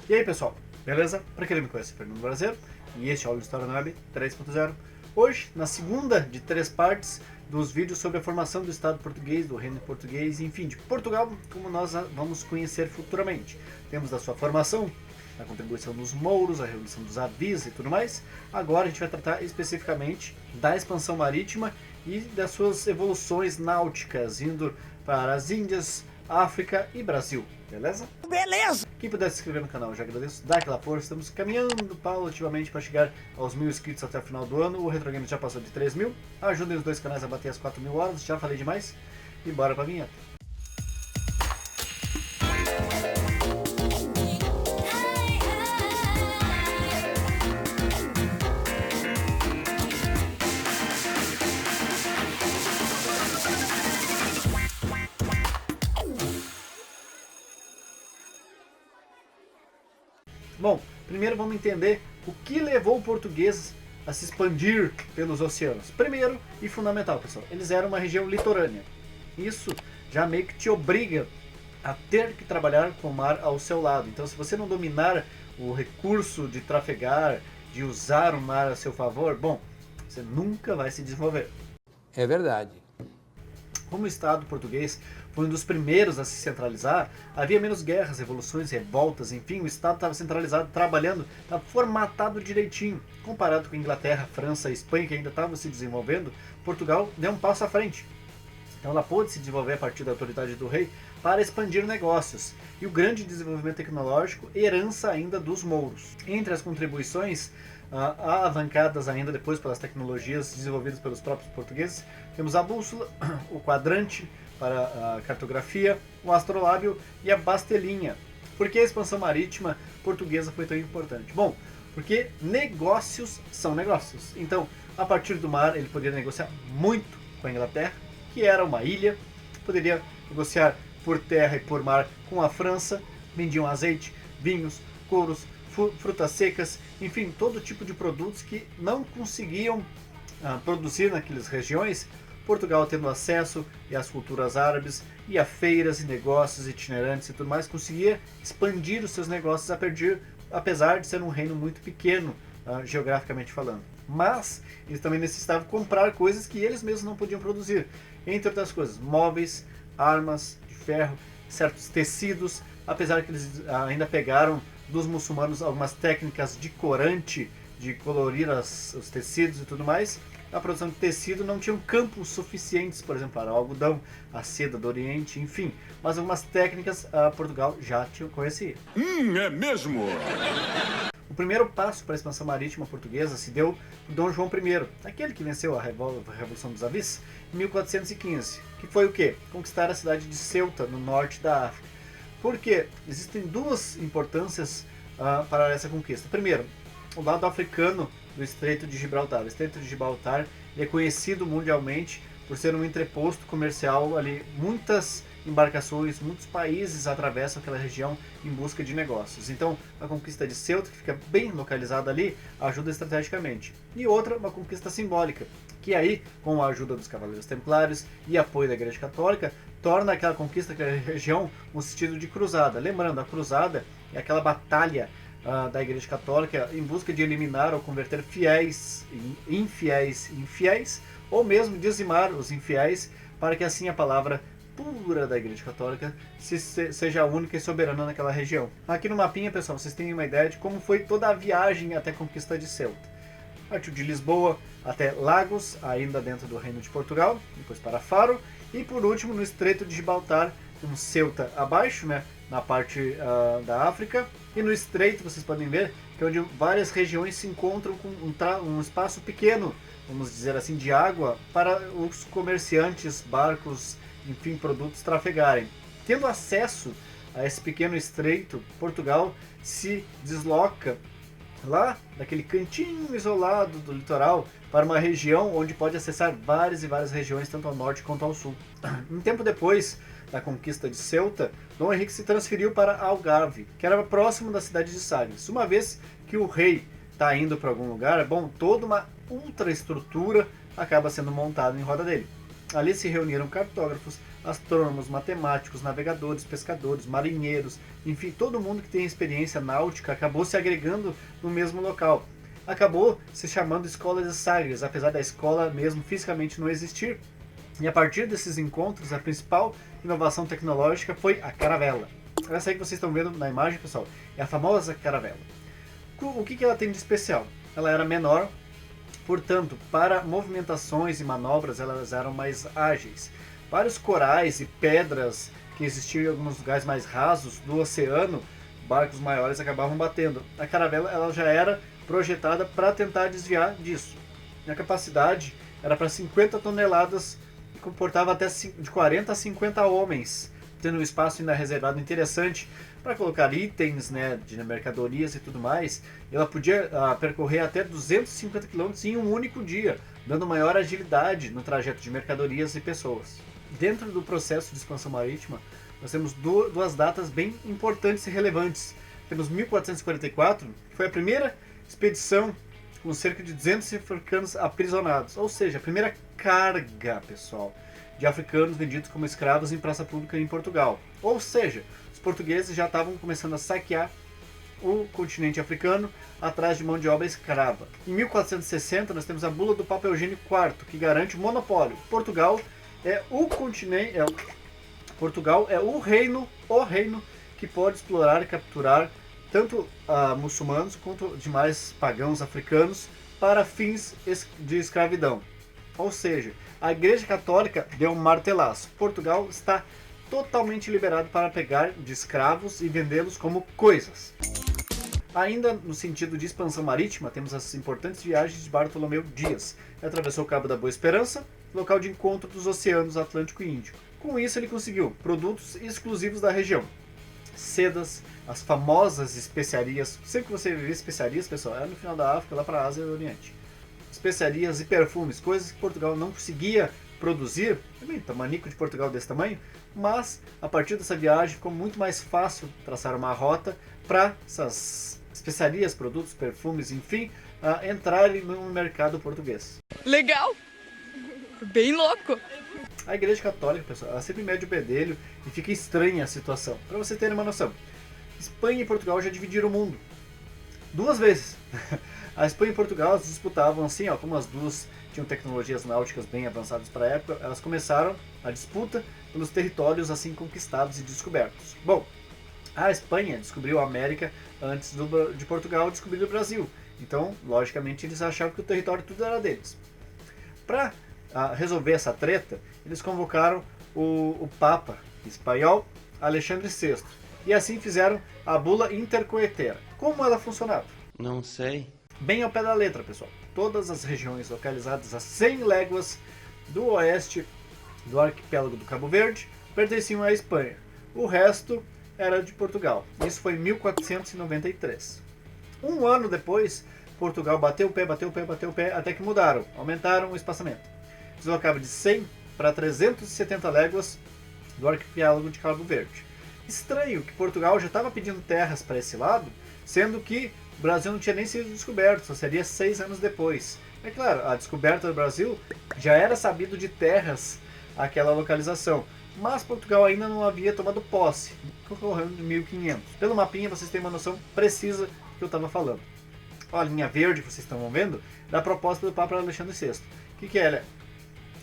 E aí pessoal, beleza? Para quem não me conhece, Fernando Brasileiro, e este é o História na Web 3.0. Hoje, na segunda de 3 partes dos vídeos sobre a formação do Estado português, do Reino Português, enfim, de Portugal, como nós vamos conhecer futuramente. Temos da sua formação, a contribuição dos mouros, a revolução dos avis e tudo mais. Agora a gente vai tratar especificamente da expansão marítima e das suas evoluções náuticas, indo para as Índias, África e Brasil, beleza? Beleza! Quem puder se inscrever no canal, eu já agradeço, dá aquela força, estamos caminhando paulatinamente para chegar aos 1000 inscritos até o final do ano, o Retro Games já passou de 3000, ajudem os dois canais a bater as 4000 horas, já falei demais, e bora pra vinheta. Bom, primeiro vamos entender o que levou o português a se expandir pelos oceanos. Primeiro e fundamental, pessoal, eles eram uma região litorânea. Isso já meio que te obriga a ter que trabalhar com o mar ao seu lado. Então, se você não dominar o recurso de trafegar, de usar o mar a seu favor, bom, você nunca vai se desenvolver. É verdade. Como o Estado português foi um dos primeiros a se centralizar, havia menos guerras, revoluções, revoltas, enfim, o Estado estava centralizado, trabalhando, estava formatado direitinho. Comparado com a Inglaterra, França e Espanha, que ainda estavam se desenvolvendo, Portugal deu um passo à frente. Então ela pôde se desenvolver a partir da autoridade do rei para expandir negócios. E o grande desenvolvimento tecnológico, herança ainda dos mouros. Entre as contribuições alavancadas ainda depois pelas tecnologias desenvolvidas pelos próprios portugueses, temos a bússola, o quadrante para a cartografia, o astrolábio e a bastelinha. Por que a expansão marítima portuguesa foi tão importante? Bom, porque negócios são negócios. Então, a partir do mar, ele poderia negociar muito com a Inglaterra, que era uma ilha, poderia negociar por terra e por mar com a França, vendiam azeite, vinhos, couros, frutas secas, enfim, todo tipo de produtos que não conseguiam produzir naquelas regiões. Portugal, tendo acesso às culturas árabes e a feiras e negócios itinerantes e tudo mais, conseguia expandir os seus negócios apesar de ser um reino muito pequeno, geograficamente falando. Mas eles também necessitavam comprar coisas que eles mesmos não podiam produzir. Entre outras coisas, móveis, armas de ferro, certos tecidos, apesar que eles ainda pegaram dos muçulmanos algumas técnicas de corante, de colorir os tecidos e tudo mais. A produção de tecido não tinham campos suficientes, por exemplo, para o algodão, a seda do Oriente, enfim. Mas algumas técnicas Portugal já conhecia. É mesmo? O primeiro passo para a expansão marítima portuguesa se deu por Dom João I, aquele que venceu a Revolução dos Avis, em 1415, que foi o quê? Conquistar a cidade de Ceuta, no norte da África. Por quê? Existem duas importâncias para essa conquista. Primeiro, o lado africano do Estreito de Gibraltar. O Estreito de Gibraltar é conhecido mundialmente por ser um entreposto comercial ali. Muitas embarcações, muitos países atravessam aquela região em busca de negócios. Então, a conquista de Ceuta, que fica bem localizada ali, ajuda estrategicamente. E outra, uma conquista simbólica, que aí, com a ajuda dos Cavaleiros Templários e apoio da Igreja Católica, torna aquela conquista, aquela região, um sentido de cruzada. Lembrando, a cruzada é aquela batalha da Igreja Católica em busca de eliminar ou converter fiéis infiéis em fiéis, ou mesmo dizimar os infiéis, para que assim a palavra pura da Igreja Católica seja única e soberana naquela região. Aqui no mapinha, pessoal, vocês têm uma ideia de como foi toda a viagem até a conquista de Ceuta. Partiu de Lisboa até Lagos, ainda dentro do Reino de Portugal, depois para Faro, e por último no Estreito de Gibraltar, com Ceuta abaixo, né, na parte da África, e no Estreito vocês podem ver que é onde várias regiões se encontram com um espaço pequeno, vamos dizer assim, de água para os comerciantes, barcos, enfim, produtos trafegarem. Tendo acesso a esse pequeno estreito, Portugal se desloca lá daquele cantinho isolado do litoral para uma região onde pode acessar várias e várias regiões, tanto ao norte quanto ao sul. Um tempo depois da conquista de Ceuta, Dom Henrique se transferiu para Algarve, que era próximo da cidade de Sagres. Uma vez que o rei está indo para algum lugar, bom, toda uma ultraestrutura acaba sendo montada em roda dele. Ali se reuniram cartógrafos, astrônomos, matemáticos, navegadores, pescadores, marinheiros, enfim, todo mundo que tem experiência náutica acabou se agregando no mesmo local. Acabou se chamando Escola de Sagres, apesar da escola mesmo fisicamente não existir. E a partir desses encontros, a principal inovação tecnológica foi a caravela. Essa aí que vocês estão vendo na imagem, pessoal, é a famosa caravela. O que ela tem de especial? Ela era menor, portanto, para movimentações e manobras elas eram mais ágeis. Vários corais e pedras que existiam em alguns lugares mais rasos do oceano, barcos maiores acabavam batendo. A caravela ela já era projetada para tentar desviar disso. A capacidade era para 50 toneladas e comportava até de 40 a 50 homens, tendo um espaço ainda reservado interessante para colocar itens, né, de mercadorias e tudo mais. Ela podia percorrer até 250 km em um único dia, dando maior agilidade no trajeto de mercadorias e pessoas. Dentro do processo de expansão marítima, nós temos duas datas bem importantes e relevantes. Temos 1444, que foi a primeira expedição com cerca de 200 africanos aprisionados, ou seja, a primeira carga, pessoal, de africanos vendidos como escravos em praça pública em Portugal. Ou seja, os portugueses já estavam começando a saquear o continente africano atrás de mão de obra escrava. Em 1460 nós temos a bula do Papa Eugênio IV, que garante o monopólio. Portugal é o continente, Portugal é o reino que pode explorar e capturar tanto muçulmanos quanto demais pagãos africanos para fins de escravidão. Ou seja, a Igreja Católica deu um martelaço. Portugal está totalmente liberado para pegar de escravos e vendê-los como coisas. Ainda no sentido de expansão marítima, temos as importantes viagens de Bartolomeu Dias. Ele atravessou o Cabo da Boa Esperança, local de encontro dos oceanos Atlântico e Índico. Com isso ele conseguiu produtos exclusivos da região. Sedas, as famosas especiarias. Sempre que você vê especiarias, pessoal, é no final da África, lá para a Ásia e Oriente. Especiarias e perfumes, coisas que Portugal não conseguia produzir. Também, tamanico de Portugal desse tamanho. Mas, a partir dessa viagem, ficou muito mais fácil traçar uma rota para essas especiarias, produtos, perfumes, enfim, entrarem no mercado português. Legal! Bem louco! A Igreja Católica, pessoal, ela sempre mede o bedelho e fica estranha a situação. Para você ter uma noção, Espanha e Portugal já dividiram o mundo 2 vezes. A Espanha e Portugal se disputavam assim, ó, como as duas tinham tecnologias náuticas bem avançadas para a época, elas começaram a disputa pelos territórios assim conquistados e descobertos. Bom, a Espanha descobriu a América antes de Portugal descobrir o Brasil. Então, logicamente, eles achavam que o território tudo era deles. Para resolver essa treta, eles convocaram o Papa espanhol Alexandre VI. E assim fizeram a bula intercoetera. Como ela funcionava? Não sei. Bem ao pé da letra, pessoal. Todas as regiões localizadas a 100 léguas do oeste do arquipélago do Cabo Verde pertenciam à Espanha. O resto era de Portugal. Isso foi em 1493. Um ano depois, Portugal bateu o pé, até que mudaram, aumentaram o espaçamento. Deslocava de 100 para 370 léguas do arquipélago de Cabo Verde. Estranho que Portugal já estava pedindo terras para esse lado, sendo que o Brasil não tinha nem sido descoberto, só seria 6 anos depois. É claro, a descoberta do Brasil já era sabido de terras aquela localização, mas Portugal ainda não havia tomado posse, ocorreu em 1500. Pelo mapinha vocês têm uma noção precisa do que eu estava falando. Ó, a linha verde que vocês estão vendo da proposta do Papa Alexandre VI. O que é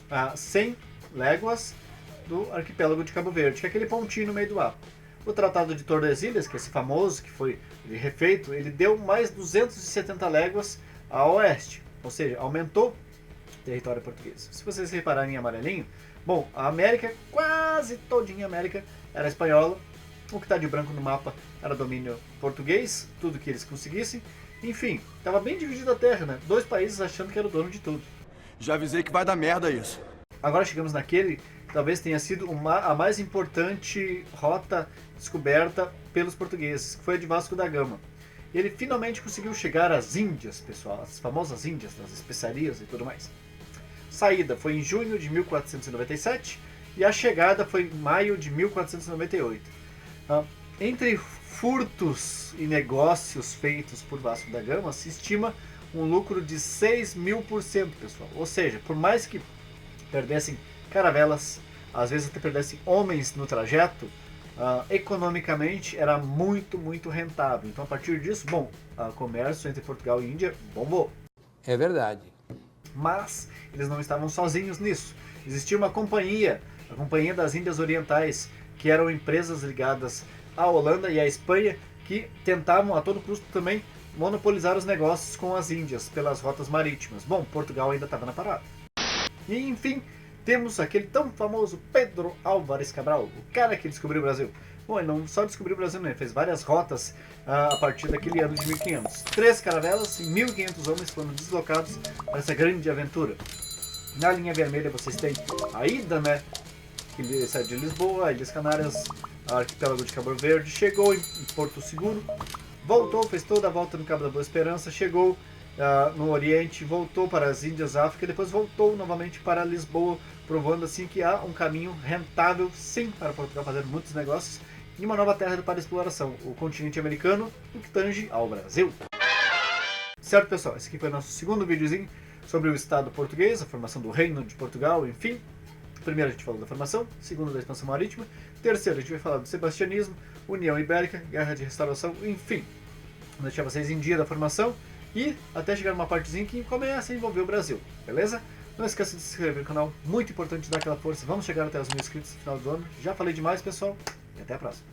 ela? 100 léguas do arquipélago de Cabo Verde, que é aquele pontinho no meio do mapa. O Tratado de Tordesilhas, que é esse famoso, que foi refeito, ele deu mais 270 léguas a oeste, ou seja, aumentou o território português. Se vocês repararem em amarelinho, bom, a América, quase todinha a América, era espanhola, o que está de branco no mapa era domínio português, tudo que eles conseguissem, enfim, estava bem dividida a terra, né? 2 países achando que era o dono de tudo. Já avisei que vai dar merda isso. Agora chegamos naquele que talvez tenha sido a mais importante rota descoberta pelos portugueses, que foi a de Vasco da Gama. Ele finalmente conseguiu chegar às Índias, pessoal, as famosas Índias, das especiarias e tudo mais. Saída foi em junho de 1497 e a chegada foi em maio de 1498. Entre furtos e negócios feitos por Vasco da Gama, se estima um lucro de 6.000%, pessoal. Ou seja, por mais que perdessem caravelas, às vezes até perdessem homens no trajeto, economicamente era muito rentável. Então a partir disso, bom, o comércio entre Portugal e Índia bombou. É verdade. Mas eles não estavam sozinhos nisso. Existia uma companhia, a Companhia das Índias Orientais, que eram empresas ligadas à Holanda e à Espanha, que tentavam a todo custo também monopolizar os negócios com as Índias pelas rotas marítimas. Bom, Portugal ainda estava na parada. E enfim, temos aquele tão famoso Pedro Álvares Cabral, o cara que descobriu o Brasil. Bom, ele não só descobriu o Brasil, né? Ele fez várias rotas a partir daquele ano de 1500. 3 caravelas e 1.500 homens foram deslocados para essa grande aventura. Na linha vermelha vocês têm a ida, né? Ele sai de Lisboa, Ilhas Canárias, arquipélago de Cabo Verde, chegou em Porto Seguro, voltou, fez toda a volta no Cabo da Boa Esperança, chegou no Oriente, voltou para as Índias, África, e depois voltou novamente para Lisboa, provando assim que há um caminho rentável, sim, para Portugal fazer muitos negócios, e uma nova terra para exploração, o continente americano, o que tange ao Brasil. Certo, pessoal? Esse aqui foi o nosso segundo videozinho sobre o Estado português, a formação do Reino de Portugal, enfim. Primeiro a gente falou da formação, segundo da expansão marítima, terceiro a gente vai falar do sebastianismo, União Ibérica, Guerra de Restauração, enfim. Vou deixar vocês em dia da formação e até chegar numa partezinha que começa a envolver o Brasil, beleza? Não esqueça de se inscrever no canal, muito importante dar aquela força, vamos chegar até os 1000 inscritos no final do ano. Já falei demais, pessoal, e até a próxima.